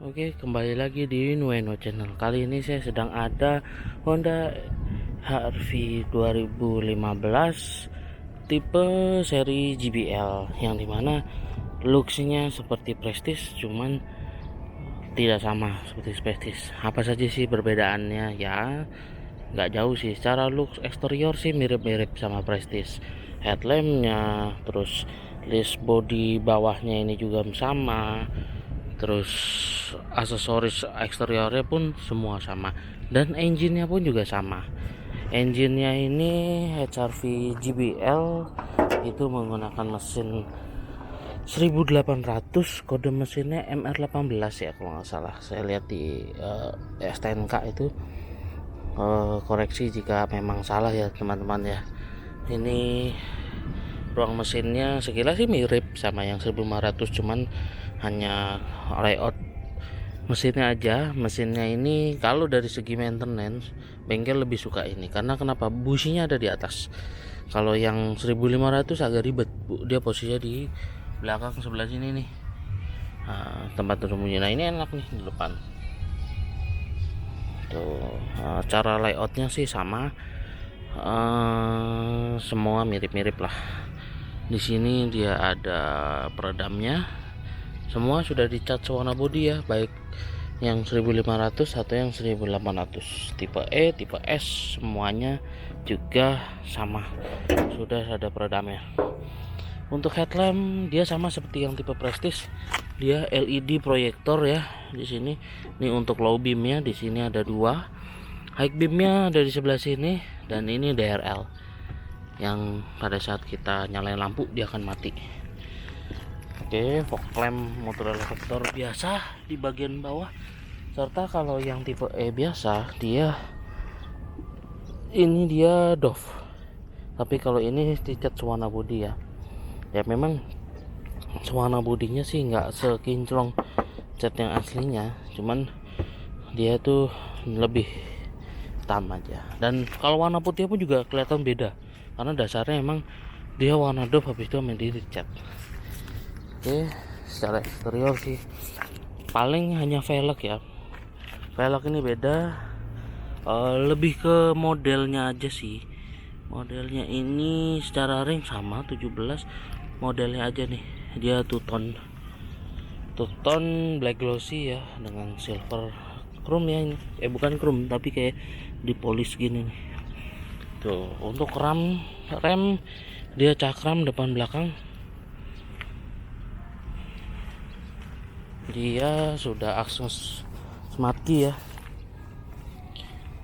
Oke, kembali lagi di Nueno Channel. Kali ini saya sedang ada Honda HR-V 2015 tipe seri GBL, yang dimana looksnya seperti Prestige, cuman tidak sama seperti Prestige. Apa saja sih perbedaannya? Ya, nggak jauh sih. Secara looks eksterior sih mirip-mirip sama Prestige. Headlampnya, terus list body bawahnya ini juga sama, terus aksesoris eksteriornya pun semua sama, dan engine-nya pun juga sama. Engine-nya ini HR-V GBL itu menggunakan mesin 1800, kode mesinnya MR18 ya kalau nggak salah. Saya lihat di STNK itu, koreksi jika memang salah ya teman-teman ya. Ini ruang mesinnya sekilas sih mirip sama yang 1500, cuman hanya layout mesinnya aja. Mesinnya ini kalau dari segi maintenance, bengkel lebih suka ini karena kenapa? Businya ada di atas. Kalau yang 1500 agak ribet, dia posisinya di belakang sebelah sini nih, tempat tersembunyi. Nah, ini enak nih di depan tuh. Cara layoutnya sih sama, semua mirip-mirip lah. Di sini dia ada peredamnya, semua sudah dicat warna bodi ya, baik yang 1500 atau yang 1800, tipe E, tipe S, semuanya juga sama, sudah ada peredamnya. Untuk headlamp dia sama seperti yang tipe Prestige, dia LED proyektor ya di sini. Ini untuk low beamnya, di sini ada dua, high beamnya ada di sebelah sini, dan ini DRL yang pada saat kita nyalain lampu dia akan mati. Oke, fog lamp motor reflektor biasa di bagian bawah, serta kalau yang tipe E biasa dia DOF, tapi kalau ini dicat warna bodi ya. Ya memang warna bodinya sih nggak sekinclong cat yang aslinya, cuman dia tuh lebih hitam aja. Dan kalau warna putih pun juga kelihatan beda, karena dasarnya emang dia warna doff, habis itu main dicat. Oke, secara eksterior sih paling hanya velg ya. Velg ini beda, lebih ke modelnya aja sih. Modelnya ini secara ring sama 17, modelnya aja nih dia two tone black glossy ya, dengan silver chrome ya ini. Bukan chrome tapi kayak dipolis gini nih. Tuh, untuk rem dia cakram depan belakang. Dia sudah akses smart key ya.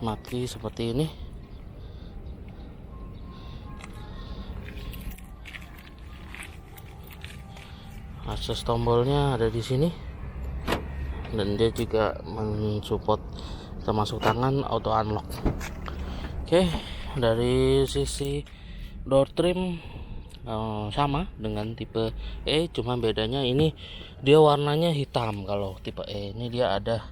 Smart key seperti ini. Akses tombolnya ada di sini, dan dia juga mensupport termasuk tangan auto unlock. Oke, dari sisi door trim sama dengan tipe E, cuma bedanya ini dia warnanya hitam. Kalau tipe E ini dia ada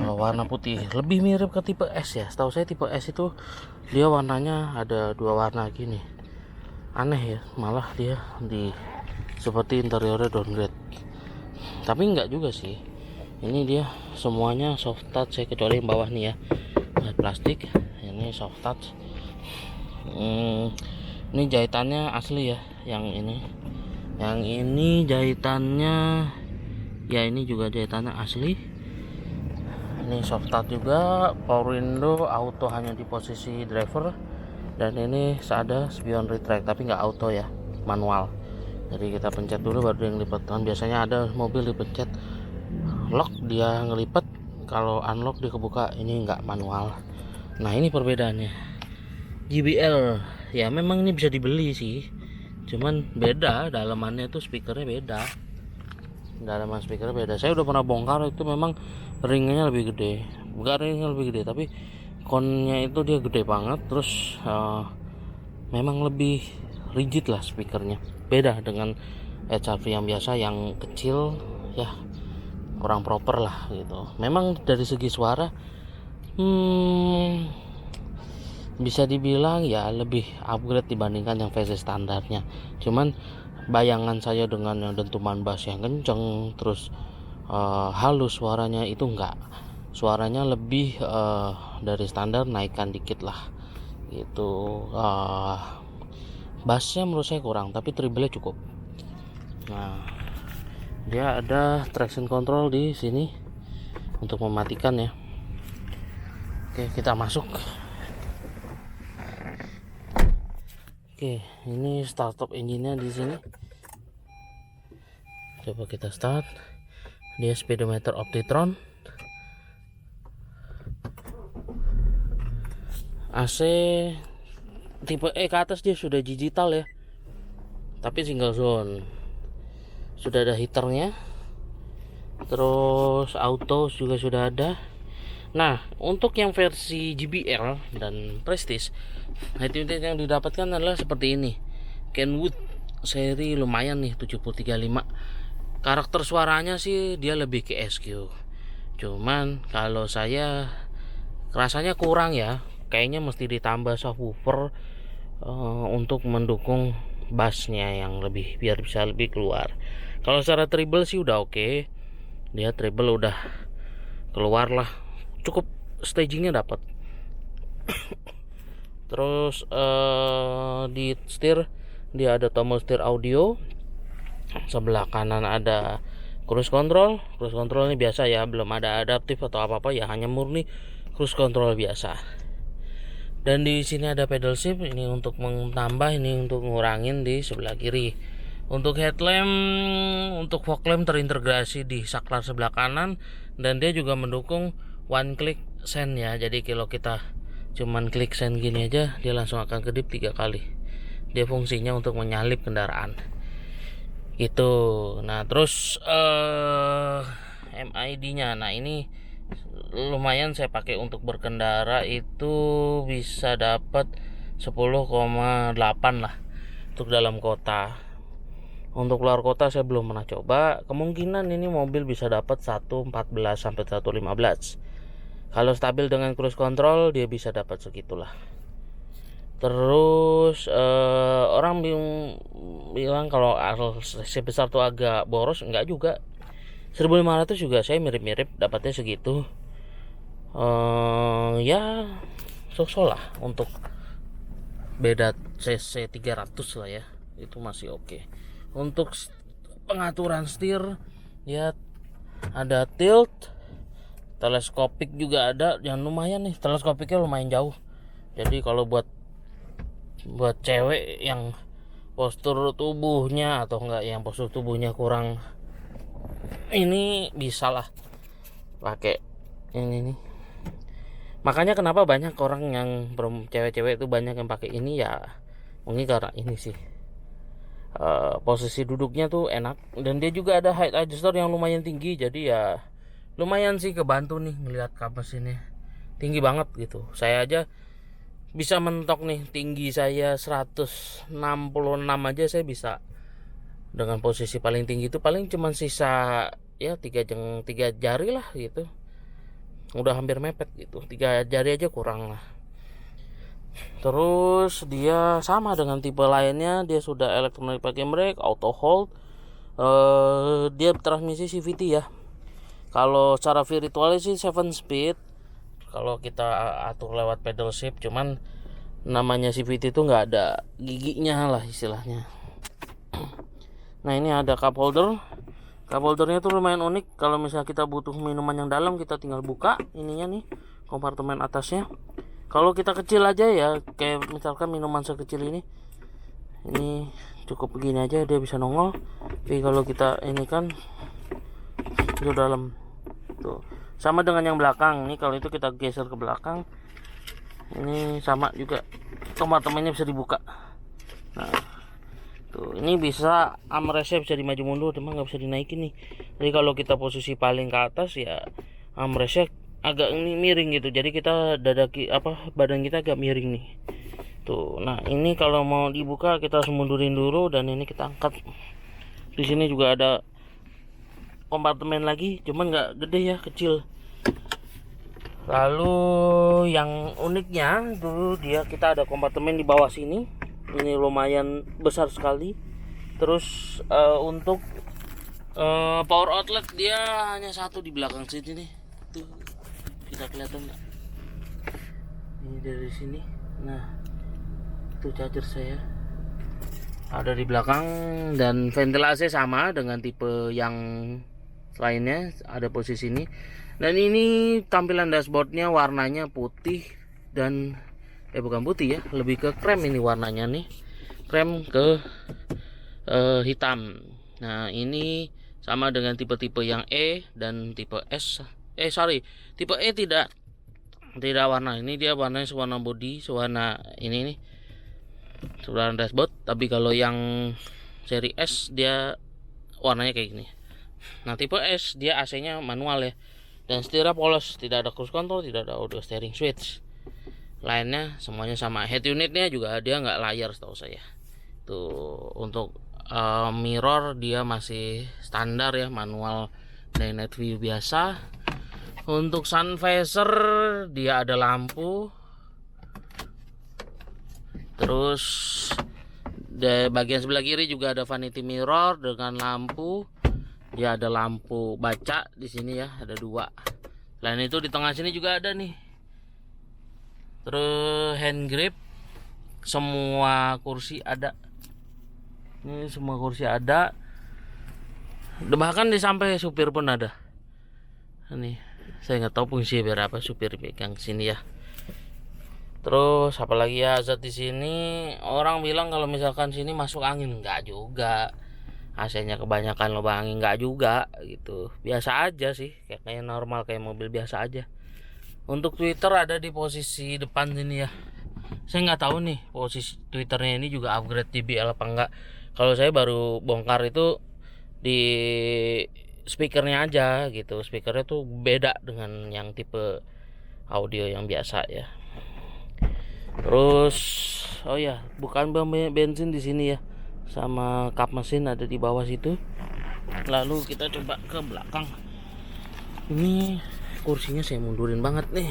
warna putih, lebih mirip ke tipe S ya. Setahu saya tipe S itu dia warnanya ada dua warna gini, aneh ya, malah dia di seperti interiornya downgrade, tapi enggak juga sih. Ini dia semuanya soft touch ya, kecuali yang bawah nih ya, plastik. Ini soft touch. Ini jahitannya asli ya, yang ini jahitannya ya, ini juga jahitannya asli. Ini soft touch juga. Power window auto hanya di posisi driver, dan ini ada spion retract tapi nggak auto ya, manual. Jadi kita pencet dulu baru yang lipat. Kan biasanya ada mobil dipencet lock dia ngelipat, kalau unlock dia kebuka. Ini nggak manual. Nah, ini perbedaannya. GBL ya memang ini bisa dibeli sih, cuman beda dalamannya tuh, speakernya beda. Dalaman speakernya beda. Saya udah pernah bongkar, itu memang ringnya lebih gede. Bukan ringnya lebih gede, tapi konnya itu dia gede banget. Terus memang lebih rigid lah speakernya, beda dengan HR-V yang biasa yang kecil ya, kurang proper lah gitu. Memang dari segi suara bisa dibilang ya lebih upgrade dibandingkan yang versi standarnya. Cuman bayangan saya dengan yang dentuman bass yang kenceng, terus halus suaranya, itu enggak. Suaranya lebih dari standar, naikkan dikit lah gitu. Bassnya menurut saya kurang, tapi treble cukup. Nah, dia ada traction control di sini untuk mematikan ya. Oke, kita masuk. Oke, ini startup engine-nya di sini. Coba kita start. Dia speedometer Optitron. AC tipe E ke atas dia sudah digital ya, tapi single zone. Sudah ada heaternya, terus auto juga sudah ada. Nah, untuk yang versi JBL dan Prestige, head unit yang didapatkan adalah seperti ini. Kenwood seri lumayan nih, 7035. Karakter suaranya sih dia lebih ke SQ. Cuman kalau saya rasanya kurang ya, kayaknya mesti ditambah subwoofer untuk mendukung bassnya yang lebih, biar bisa lebih keluar. Kalau secara treble sih udah oke. Dia treble udah keluar lah, cukup stagingnya dapat. Terus di setir dia ada tombol setir audio. Sebelah kanan ada cruise control. Cruise control ini biasa ya, belum ada adaptif atau apa-apa ya, hanya murni cruise control biasa. Dan di sini ada pedal shift, ini untuk menambah, ini untuk ngurangin di sebelah kiri. Untuk headlamp, untuk fog lamp terintegrasi di saklar sebelah kanan, dan dia juga mendukung one click send ya. Jadi kalau kita cuman klik send gini aja, dia langsung akan kedip 3 kali. Dia fungsinya untuk menyalip kendaraan. Gitu. Nah, terus MID-nya. Nah, ini lumayan saya pakai untuk berkendara, itu bisa dapat 10,8 lah untuk dalam kota. Untuk luar kota saya belum pernah coba. Kemungkinan ini mobil bisa dapat 114 sampai 115. Kalau stabil dengan cruise control dia bisa dapat segitulah. Terus orang bilang kalau sebesar tuh agak boros, enggak juga. 1500 juga saya mirip-mirip dapatnya segitu. Ya so-so lah, untuk beda cc 300 lah ya, itu masih oke. Untuk pengaturan setir ya ada tilt, teleskopik juga ada, yang lumayan nih, teleskopiknya lumayan jauh. Jadi kalau buat cewek yang postur tubuhnya atau enggak, yang postur tubuhnya kurang, ini bisa lah pakai ini nih. Makanya kenapa banyak orang yang cewek-cewek itu banyak yang pakai ini ya, mungkin karena ini sih, posisi duduknya tuh enak, dan dia juga ada height adjuster yang lumayan tinggi. Jadi ya lumayan sih kebantu nih ngelihat kapas ini tinggi banget gitu. Saya aja bisa mentok nih, tinggi saya 166 aja saya bisa. Dengan posisi paling tinggi itu paling cuman sisa ya 3 jari lah gitu, udah hampir mepet gitu, 3 jari aja kurang lah. Terus dia sama dengan tipe lainnya, dia sudah electronic parking brake, auto hold, dia transmisi CVT ya. Kalau secara virtual sih 7 speed kalau kita atur lewat pedal shift, cuman namanya CVT itu nggak ada giginya lah istilahnya. Nah, ini ada cup holder. Cup holdernya tuh lumayan unik. Kalau misalnya kita butuh minuman yang dalam, kita tinggal buka ininya nih, kompartemen atasnya. Kalau kita kecil aja ya, kayak misalkan minuman sekecil ini cukup begini aja dia bisa nongol. Tapi kalau kita ini kan itu dalam tuh, sama dengan yang belakang nih. Kalau itu kita geser ke belakang, ini sama juga, kompartemennya bisa dibuka. Nah tuh, ini bisa armrestnya bisa dimaju mundur, cuma nggak bisa dinaikin nih. Jadi kalau kita posisi paling ke atas ya armrestnya agak miring gitu, jadi kita badan kita agak miring nih tuh. Nah, ini kalau mau dibuka kita harus mundurin dulu, dan ini kita angkat. Di sini juga ada kompartemen lagi, cuman nggak gede ya, kecil. Lalu yang uniknya dulu kita ada kompartemen di bawah sini. Ini lumayan besar sekali. Terus untuk Power outlet dia hanya satu di belakang sini nih. Tuh, kita kelihatan nggak? Ini dari sini. Nah, itu charger saya ada di belakang, dan ventilasi sama dengan tipe yang lainnya, ada posisi ini. Dan ini tampilan dashboardnya warnanya putih dan bukan putih ya, lebih ke krem ini warnanya nih, krem ke hitam. Nah ini sama dengan tipe-tipe yang E dan tipe S. Tipe E tidak warna, ini dia warnanya sewarna body, sewarna ini nih, sewarna dashboard. Tapi kalau yang seri S dia warnanya kayak gini. Nah tipe S dia AC-nya manual ya, dan setirnya polos, tidak ada cruise control, tidak ada audio steering switch. Lainnya semuanya sama. Head unitnya juga dia nggak layar setahu saya. Tuh untuk mirror dia masih standar ya, manual dan night view biasa. Untuk sun visor dia ada lampu. Terus di bagian sebelah kiri juga ada vanity mirror dengan lampu. Dia ada lampu baca di sini ya, ada 2. Selain itu di tengah sini juga ada nih. Terus hand grip, semua kursi ada. Ini semua kursi ada. Bahkan di sampai supir pun ada. Ini saya nggak tahu fungsi berapa supir pegang sini ya. Terus apalagi ya zat di sini, orang bilang kalau misalkan sini masuk angin, enggak juga. AC-nya kebanyakan lubang angin, enggak juga gitu. Biasa aja sih, kayak normal, kayak mobil biasa aja. Untuk Twitter ada di posisi depan sini ya. Saya nggak tahu nih posisi Twitternya ini juga upgrade JBL apa enggak. Kalau saya baru bongkar itu di speakernya aja gitu. Speakernya tuh beda dengan yang tipe audio yang biasa ya. Terus oh ya, bukan bensin di sini ya. Sama kap mesin ada di bawah situ. Lalu kita coba ke belakang. Ini kursinya saya mundurin banget nih.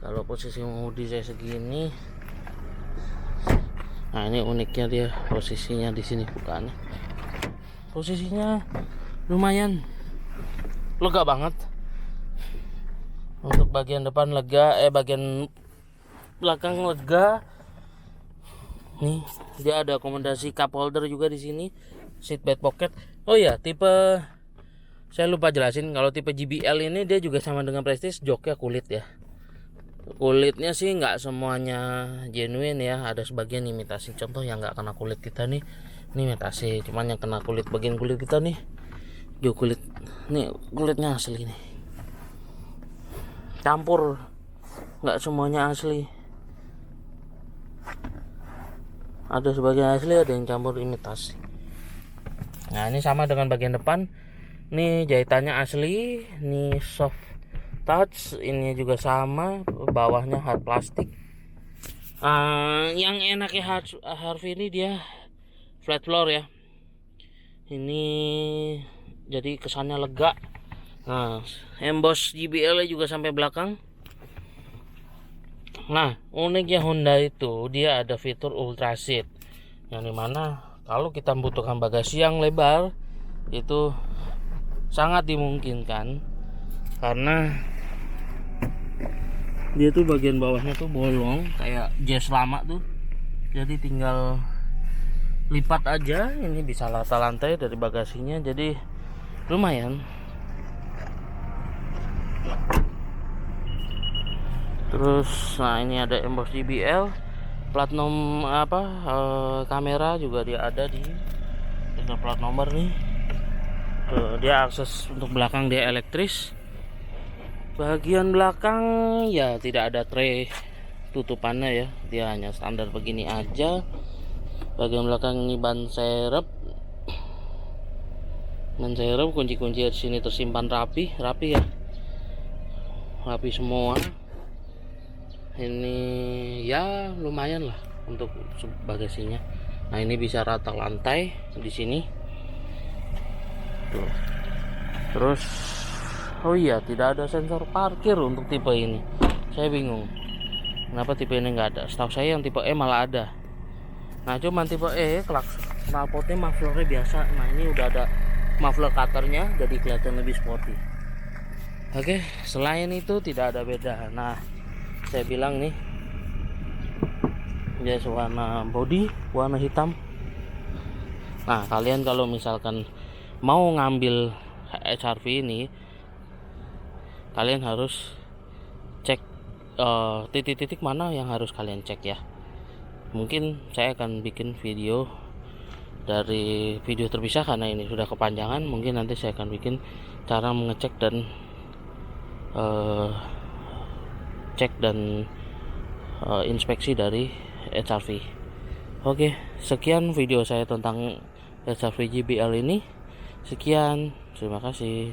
Kalau posisi mengemudi saya segini. Nah ini uniknya dia posisinya di sini bukannya. Posisinya lumayan lega banget. Untuk bagian depan lega, bagian belakang lega. Nih dia ada akomodasi cup holder juga di sini, seatbelt pocket. Oh ya, tipe saya lupa jelasin, kalau tipe JBL ini dia juga sama dengan Prestige, joknya kulit ya. Kulitnya sih nggak semuanya genuine ya, ada sebagian imitasi. Contoh yang nggak kena kulit kita nih, ini imitasi. Cuman yang kena kulit, bagian kulit kita nih, jok kulit, nih kulitnya asli nih. Campur, nggak semuanya asli. Ada sebagian asli, ada yang campur imitasi. Nah ini sama dengan bagian depan. Nih jahitannya asli, nih soft touch, ini juga sama, bawahnya hard plastik. Yang enaknya Harvey ini dia flat floor ya. Ini jadi kesannya lega. Nah, emboss JBL juga sampai belakang. Nah, uniknya Honda itu dia ada fitur ultra seat, yang dimana kalau kita membutuhkan bagasi yang lebar itu sangat dimungkinkan, karena dia tuh bagian bawahnya tuh bolong kayak Jazz lama tuh, jadi tinggal lipat aja. Ini bisa rata lantai dari bagasinya, jadi lumayan. Terus nah ini ada emboss JBL, plat nomor kamera juga dia ada di plat nomor nih. Dia akses untuk belakang dia elektris. Bagian belakang ya tidak ada tray tutupannya ya, dia hanya standar begini aja. Bagian belakang ini ban serep, kunci-kunci di sini tersimpan rapi ya, rapi semua. Ini ya lumayan lah untuk bagasinya. Nah ini bisa rata lantai di sini. Tuh. Terus oh iya, tidak ada sensor parkir untuk tipe ini. Saya bingung kenapa tipe ini nggak ada. Setahu saya yang tipe E malah ada. Nah cuman tipe E knalpotnya mufflernya biasa. Nah ini udah ada muffler cutternya jadi kelihatan lebih sporty. Oke, selain itu tidak ada beda. Nah, saya bilang nih, dia warna body warna hitam. Nah, kalian kalau misalkan mau ngambil HRV ini, kalian harus cek titik-titik mana yang harus kalian cek ya. Mungkin saya akan bikin video dari video terpisah karena ini sudah kepanjangan. Mungkin nanti saya akan bikin cara mengecek dan cek dan inspeksi dari HRV. Oke, sekian video saya tentang HRV JBL ini. Sekian, terima kasih.